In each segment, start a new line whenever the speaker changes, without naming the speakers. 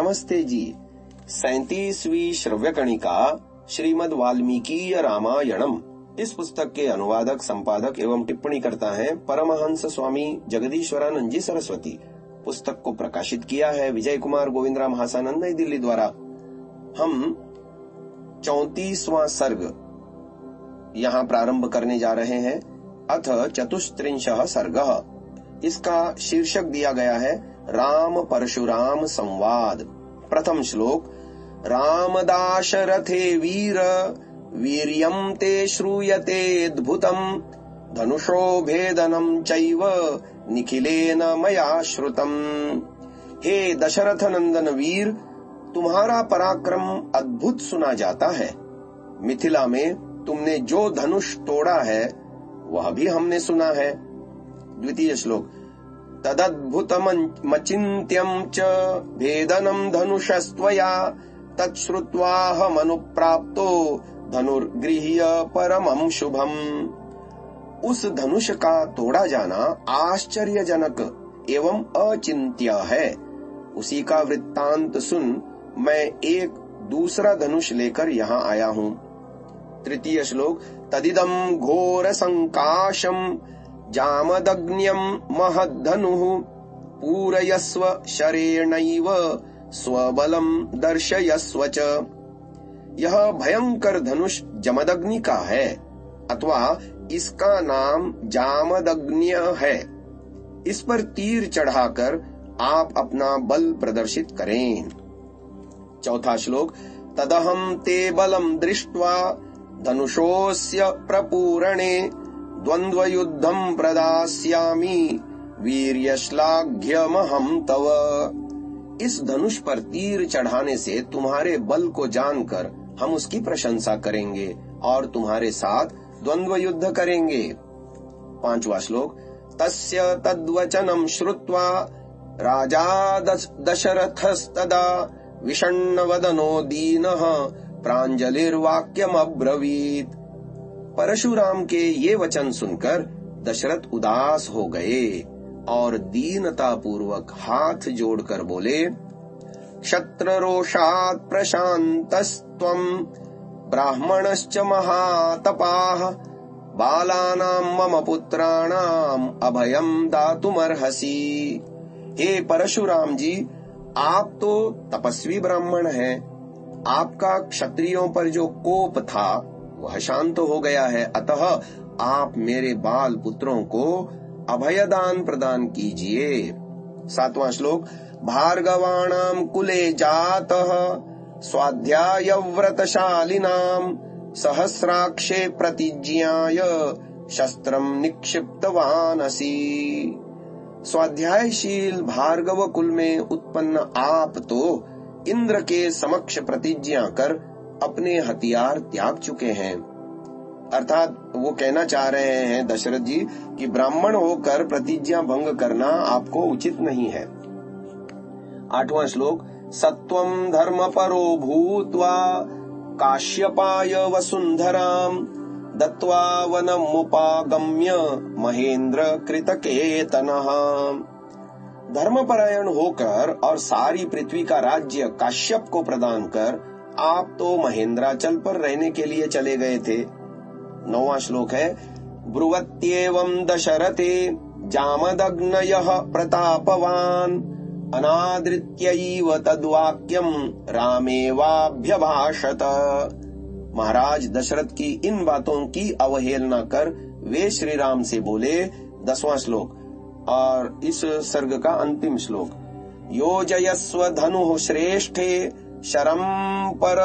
नमस्ते जी। 37वीं श्रव्य कणिका श्रीमद् वाल्मीकि रामायणम। इस पुस्तक के अनुवादक, संपादक एवं टिप्पणी करता है परमहंस स्वामी जगदीश्वरानंद जी सरस्वती। पुस्तक को प्रकाशित किया है विजय कुमार गोविंदराम हासानंद, नई दिल्ली द्वारा। हम 34वां सर्ग यहाँ प्रारंभ करने जा रहे हैं। अथ चतुस्त्रिंशः सर्गः। इसका शीर्षक दिया गया है राम परशुराम संवाद। प्रथम श्लोक। रामदाशरथे वीर वीर्यं ते श्रूयतेऽद्भुतम् धनुषो भेदनं चैव निखिलेन मया श्रुतम्। हे दशरथ नंदन वीर, तुम्हारा पराक्रम अद्भुत सुना जाता है। मिथिला में तुमने जो धनुष तोड़ा है वह भी हमने सुना है। द्वितीय श्लोक। तदद्भुतमचिन्त्यं च भेदनं धनुषस्त्वया तच्छ्रुत्वाहमनुप्राप्तो धनुर्गृह्य परमं शुभम्। उस धनुष का तोड़ा जाना आश्चर्यजनक एवं अचिंत्य है। उसी का वृत्तांत सुन मैं एक दूसरा धनुष लेकर यहाँ आया हूँ। तृतीय श्लोक। तदिदं घोर संकाशम जामदग्न्यं महद्धनुः पूरयस्व शरेणैव स्वबलम दर्शयस्व च। यह भयंकर धनुष जमदग्नि का है, अथवा इसका नाम जामदग्न्य है। इस पर तीर चढ़ाकर आप अपना बल प्रदर्शित करें। चौथा श्लोक। तदहं ते बलम दृष्ट्वा धनुषोऽस्य प्रपूरणे द्वन्द्वयुद्धं प्रदास्यामि वीर्यश्लाघ्यमहं तव। इस धनुष पर तीर चढ़ाने से तुम्हारे बल को जानकर हम उसकी प्रशंसा करेंगे और तुम्हारे साथ द्वंद्व युद्ध करेंगे। पांचवा श्लोक। तस्य तद्वचनं श्रुत्वा राजा दशरथस्तदा विषण्णवदनो दीनः प्राञ्जलिर्वाक्यमब्रवीत्। परशुराम के ये वचन सुनकर दशरथ उदास हो गए और दीनता पूर्वक हाथ जोड़कर बोले, क्षत्ररोषात् प्रशान्तस्त्वं ब्राह्मणश्च महातपाः बालानां मम पुत्राणाम् अभयं दातुमर्हसि। हे परशुराम जी, आप तो तपस्वी ब्राह्मण हैं। आपका क्षत्रियों पर जो कोप था वह शांत हो गया है, अतः आप मेरे बाल पुत्रों को अभयदान प्रदान कीजिए। सातवां श्लोक। भार्गवाणां कुले जातः स्वाध्यायव्रतशालिनां सहस्राक्षे प्रतिज्ञाय शस्त्रं निक्षिप्तवानसि। स्वाध्यायशील भार्गव कुल में उत्पन्न आप तो इंद्र के समक्ष प्रतिज्ञा कर अपने हथियार त्याग चुके हैं। अर्थात वो कहना चाह रहे हैं दशरथ जी कि ब्राह्मण होकर प्रतिज्ञा भंग करना आपको उचित नहीं है। आठवां श्लोक। सत्वं धर्मपरो भूत्वा काश्यपाय वसुंधराम दत्वा वनमुपागम्य महेंद्र कृतकेतनः। धर्मपरायण होकर और सारी पृथ्वी का राज्य काश्यप को प्रदान कर आप तो महेंद्राचल पर रहने के लिए चले गए थे। नौवां श्लोक है। ब्रुवत्येवं दशरथे जामदग्नयः प्रतापवान अनादृत्यैव तद्वाक्यं रामेवाभ्यभाषत। महाराज दशरथ की इन बातों की अवहेलना कर वे श्री राम से बोले। 10वां श्लोक और इस सर्ग का अंतिम श्लोक। योजयस्व धनुः श्रेष्ठे शरं पर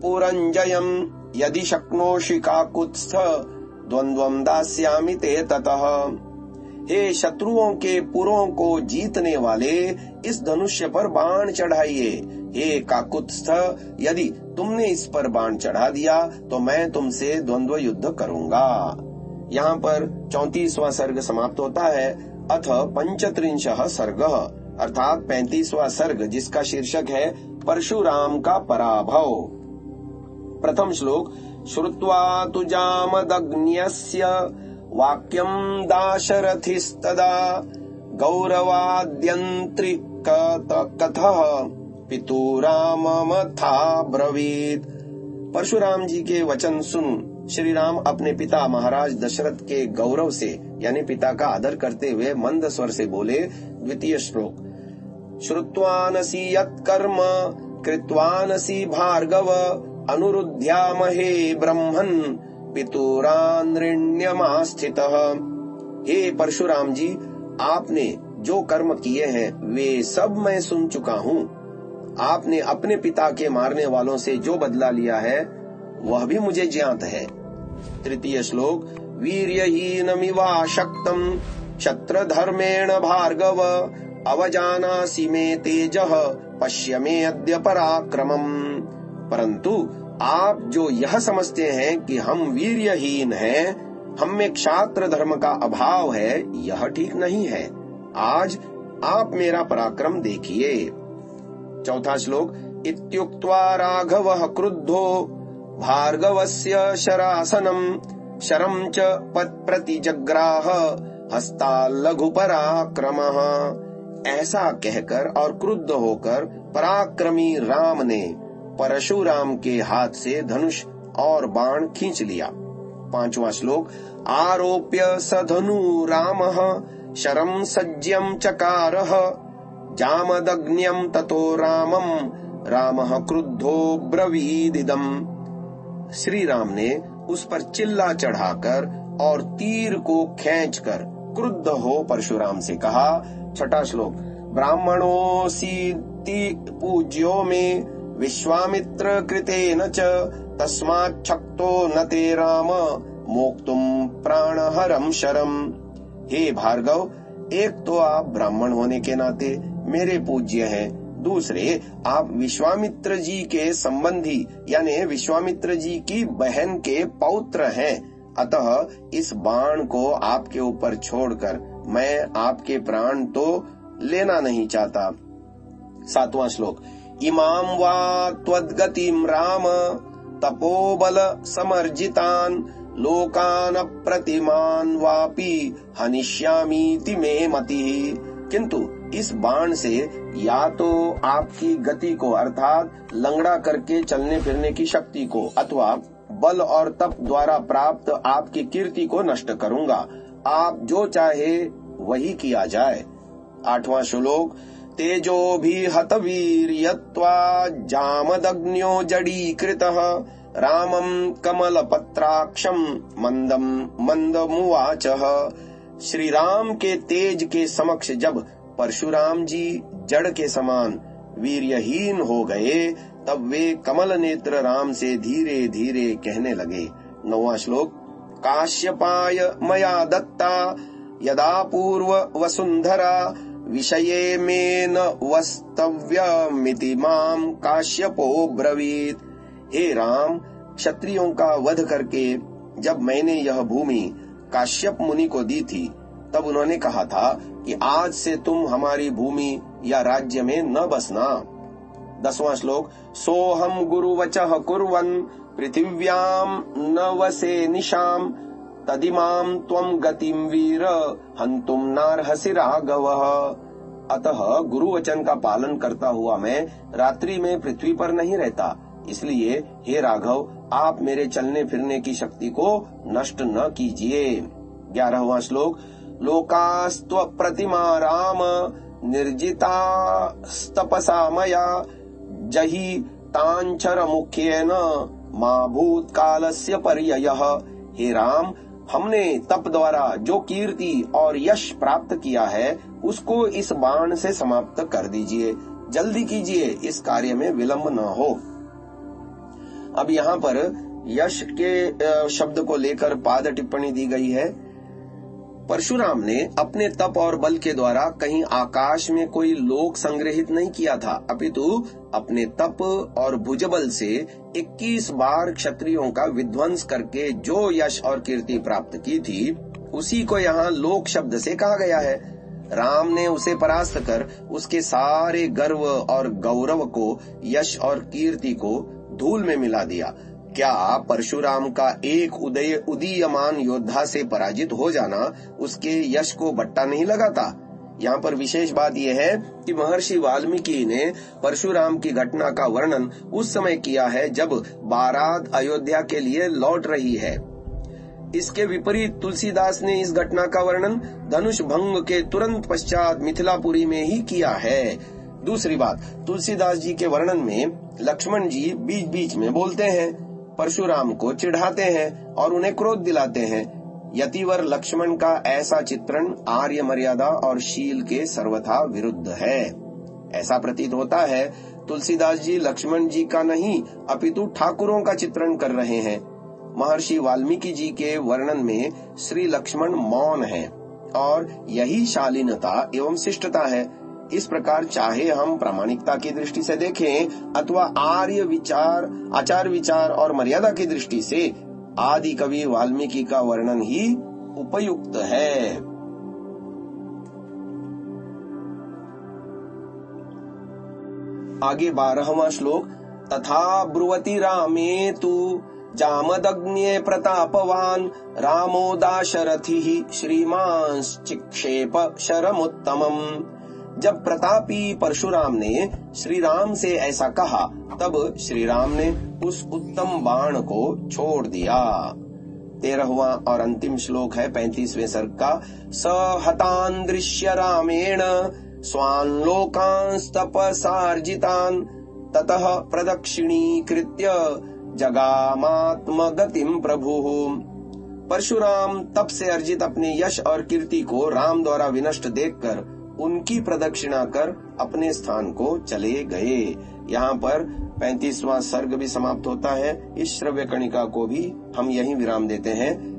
पुरंजयं यदि शक्नोषि काकुत्स्थ द्वंद्वं दास्यामि ते ततः। हे शत्रुओं के पुरों को जीतने वाले, इस धनुष्य पर बाण चढ़ाइए। हे काकुत्स्थ, यदि तुमने इस पर बाण चढ़ा दिया तो मैं तुमसे द्वंद्व युद्ध करूंगा। यहाँ पर 34वां सर्ग समाप्त होता है। अथ पंचत्रिंशः सर्गः, अर्थात 35वां सर्ग, जिसका शीर्षक है परशुराम का पराभव। प्रथम श्लोक। श्रुत्वा तु जामदग्न्यस्य वाक्यं दाशरथिस्तदा गौरवाद्यन्त्रिकतः पितुराममथा ब्रवीत। परशुराम जी के वचन सुन श्री राम अपने पिता महाराज दशरथ के गौरव से यानी पिता का आदर करते हुए मंद स्वर से बोले। द्वितीय श्लोक। श्रुत्वानसि यत्कर्म कृत्वानसि भार्गव अनुरुध्यामहे ब्रह्मन् पितुरान्निर्ण्यमास्थितः। हे परशुराम जी, आपने जो कर्म किए हैं वे सब मैं सुन चुका हूँ। आपने अपने पिता के मारने वालों से जो बदला लिया है वह भी मुझे ज्ञात है। तृतीय श्लोक। वीर्यहीनमिवाशक्तम् क्षत्रधर्मेण भार्गव अवजानासि मे तेजः पश्य मे अद्य पराक्रमम्। परंतु आप जो यह समझते हैं कि हम वीर्यहीन हैं, हम में क्षात्र धर्म का अभाव है, यह ठीक नहीं है। आज आप मेरा पराक्रम देखिए। चौथा श्लोक। इत्युक्त्वा राघवः क्रुद्धो भार्गवस्य शरासनम् शरं च प्रतिजग्राह हस्ताल्लघु पराक्रमः। ऐसा कहकर और क्रुद्ध होकर पराक्रमी राम ने परशुराम के हाथ से धनुष और बाण खींच लिया। पांचवा श्लोक। आरोप्य सधनु रामः शरं सज्यं चकारः जामदग्न्यं ततो रामं रामः क्रुद्धो ब्रवीदिदम्। श्री राम ने उस पर चिल्ला चढ़ाकर और तीर को खींचकर क्रुद्ध हो परशुराम से कहा। छठा श्लोक। ब्राह्मणोऽसीति पूज्यो मे विश्वामित्र कृतेन च तस्माच्छक्तो न ते राम मोक्तुम प्राणहरम शरम। हे भार्गव, एक तो आप ब्राह्मण होने के नाते मेरे पूज्य हैं, दूसरे आप विश्वामित्र जी के संबंधी यानी विश्वामित्र जी की बहन के पौत्र हैं। अतः इस बाण को आपके ऊपर छोड़कर मैं आपके प्राण तो लेना नहीं चाहता। सातवां श्लोक। इमाम वा त्वद्गतिम राम तपोबल समर्जितान लोकान प्रतिमान वापि हनिष्यामीति मे मतिः। किंतु इस बाण से या तो आपकी गति को अर्थात लंगड़ा करके चलने फिरने की शक्ति को अथवा बल और तप द्वारा प्राप्त आपकी कीर्ति को नष्ट करूंगा। आप जो चाहे वही किया जाए। आठवां श्लोक। तेजो भी हत वीर्यत्वा जामदग्न्यो जडीकृतः रामं कमलपत्राक्षं मंदम मंदमुवाचः। श्री राम के तेज के समक्ष जब परशुराम जी जड़ के समान वीर्यहीन हो गए, तब वे कमल नेत्र राम से धीरे धीरे कहने लगे। नौवां श्लोक। काश्यपाय मया दत्ता यदा पूर्व वसुंधरा विषये में न वस्तव्यमिति माम काश्यपो ब्रवीत। हे राम, क्षत्रियों का वध करके जब मैंने यह भूमि काश्यप मुनि को दी थी, तब उन्होंने कहा था कि आज से तुम हमारी भूमि या राज्य में न बसना। 10वां श्लोक। सोहम गुरुवचः कुर्वन् पृथिव्याम न वसे निशाम तदिमाम त्वं गतिम वीर हंतुम नार्हसि राघवः। अतः गुरुवचन का पालन करता हुआ मैं रात्रि में पृथ्वी पर नहीं रहता, इसलिए हे राघव, आप मेरे चलने फिरने की शक्ति को नष्ट न कीजिए। 11वां श्लोक। लोकास्त्व प्रतिमा राम निर्जितास्तपसा मया जहि तांचर मुख्येन मा भूतकालस्य पर्ययः। हे राम, हमने तप द्वारा जो कीर्ति और यश प्राप्त किया है उसको इस बाण से समाप्त कर दीजिए। जल्दी कीजिए, इस कार्य में विलंब न हो। अब यहाँ पर यश के शब्द को लेकर पाद टिप्पणी दी गई है। परशुराम ने अपने तप और बल के द्वारा कहीं आकाश में कोई लोक संग्रहित नहीं किया था, अपितु अपने तप और भुजबल से 21 बार क्षत्रियों का विध्वंस करके जो यश और कीर्ति प्राप्त की थी, उसी को यहाँ लोक शब्द से कहा गया है। राम ने उसे परास्त कर उसके सारे गर्व और गौरव को, यश और कीर्ति को धूल में मिला दिया। क्या परशुराम का एक उदीयमान योद्धा से पराजित हो जाना उसके यश को बट्टा नहीं लगाता? यहाँ पर विशेष बात यह है कि महर्षि वाल्मीकि ने परशुराम की घटना का वर्णन उस समय किया है जब बारात अयोध्या के लिए लौट रही है। इसके विपरीत तुलसीदास ने इस घटना का वर्णन धनुष भंग के तुरंत पश्चात मिथिलापुरी में ही किया है। दूसरी बात, तुलसीदास जी के वर्णन में लक्ष्मण जी बीच बीच में बोलते हैं, परशुराम को चिढ़ाते हैं और उन्हें क्रोध दिलाते हैं। यतिवर लक्ष्मण का ऐसा चित्रण आर्य मर्यादा और शील के सर्वथा विरुद्ध है। ऐसा प्रतीत होता है तुलसीदास जी लक्ष्मण जी का नहीं अपितु ठाकुरों का चित्रण कर रहे हैं। महर्षि वाल्मीकि जी के वर्णन में श्री लक्ष्मण मौन है और यही शालीनता एवं शिष्टता है। इस प्रकार चाहे हम प्रामाणिकता की दृष्टि से देखें अथवा आर्य विचार, आचार विचार और मर्यादा की दृष्टि से आदि कवि वाल्मीकि का वर्णन ही उपयुक्त है। आगे 12वां श्लोक, तथा ब्रुवति रामे तु जामदग्न्ये प्रतापवान रामो दाशरथि श्रीमांश्चिक्षेप शरमुत्तमम्। जब प्रतापी परशुराम ने श्री राम से ऐसा कहा तब श्री राम ने उस उत्तम बाण को छोड़ दिया। 13वां और अंतिम श्लोक है 35वें सर्ग का, सहतान दृश्य रामेण स्वान लोकांस्तपसार्जितान ततः प्रदक्षिणीकृत्य जगामात्मगतिम प्रभुः। परशुराम तप से अर्जित अपने यश और कीर्ति को राम द्वारा विनष्ट देखकर उनकी प्रदक्षिणा कर अपने स्थान को चले गए। यहाँ पर 35वां सर्ग भी समाप्त होता है। इस श्रव्य कणिका को भी हम यहीं विराम देते हैं।